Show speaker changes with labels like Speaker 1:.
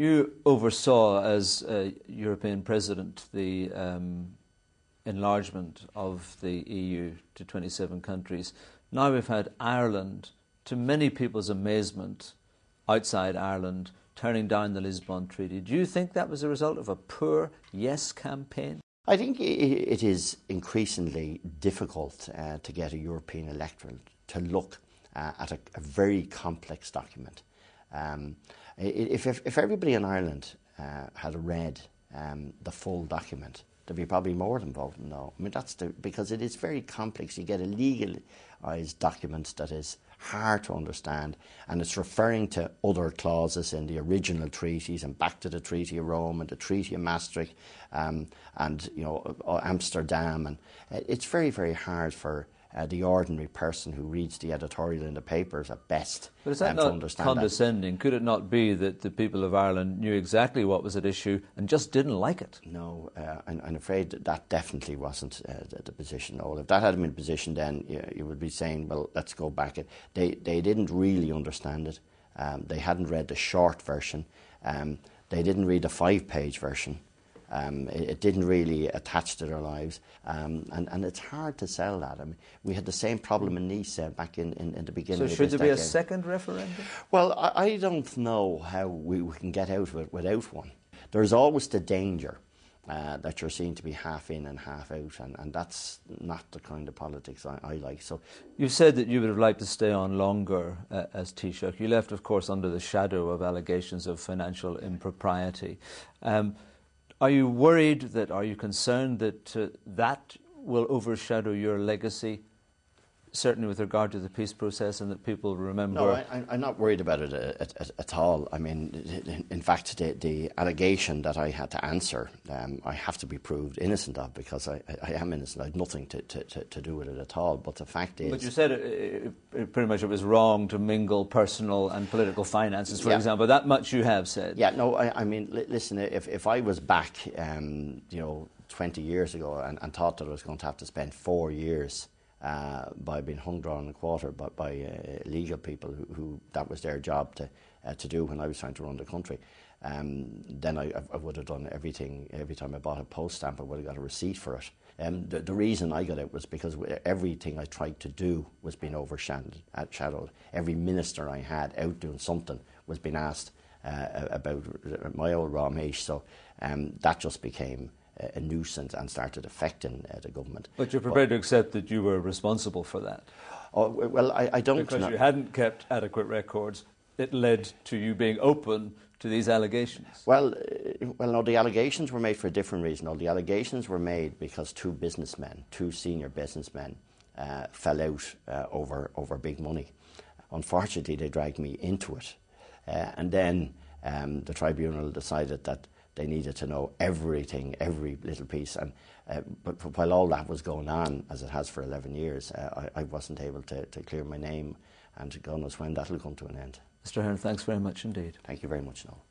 Speaker 1: You oversaw, as European President, the enlargement of the EU to 27 countries. Now we've had Ireland, to many people's amazement, outside Ireland, turning down the Lisbon Treaty. Do you think that was a result of a poor yes campaign?
Speaker 2: I think it is increasingly difficult to get a European electorate to look at a very complex document. If everybody in Ireland had read the full document, there'd be probably more than voting no. I mean, because it is very complex. You get a legalised document that is hard to understand, and it's referring to other clauses in the original treaties and back to the Treaty of Rome and the Treaty of Maastricht and Amsterdam, and it's very, very hard for the ordinary person who reads the editorial in the papers at best
Speaker 1: to understand. But is that not condescending? Could it not be that the people of Ireland knew exactly what was at issue and just didn't like it?
Speaker 2: No, I'm afraid that definitely wasn't the position. No, if that had been the position, then you would be saying, well, let's go back. They didn't really understand it. They hadn't read the short version. They didn't read the 5-page version. It didn't really attach to their lives, and it's hard to sell that. I mean, we had the same problem in Nice back in the beginning of this decade. So
Speaker 1: should there be a second referendum?
Speaker 2: Well, I don't know how we can get out of it without one. There's always the danger that you're seen to be half in and half out, and that's not the kind of politics I like. So,
Speaker 1: you've said that you would have liked to stay on longer as Taoiseach. You left, of course, under the shadow of allegations of financial impropriety. Are you worried are you concerned that that will overshadow your legacy, certainly with regard to the peace process, and that people remember?
Speaker 2: No, I'm not worried about it at all. I mean, in fact, the allegation that I had to answer, I have to be proved innocent of, because I am innocent. I had nothing to do with it at all. But the fact is...
Speaker 1: But you said pretty much it was wrong to mingle personal and political finances, for example. That much you have said.
Speaker 2: Yeah, no, I mean, listen, if I was back, 20 years ago and thought that I was going to have to spend 4 years by being hung, drawn and quartered by legal people who that was their job to do when I was trying to run the country, then I would have done everything. Every time I bought a post stamp, I would have got a receipt for it. The reason I got it was because everything I tried to do was being overshadowed. Every minister I had out doing something was being asked about my old raw meat, so that just became a nuisance and started affecting the government.
Speaker 1: But you're prepared to accept that you were responsible for that?
Speaker 2: Oh, well, I don't...
Speaker 1: Because you hadn't kept adequate records, it led to you being open to these allegations.
Speaker 2: Well, no, the allegations were made for a different reason. No, the allegations were made because two senior businessmen, fell out over big money. Unfortunately, they dragged me into it. And then the tribunal decided that they needed to know everything, every little piece. And but while all that was going on, as it has for 11 years, I wasn't able to clear my name, and God knows when that'll come to an end.
Speaker 1: Mr. Ahern, thanks very much indeed.
Speaker 2: Thank you very much, Noel.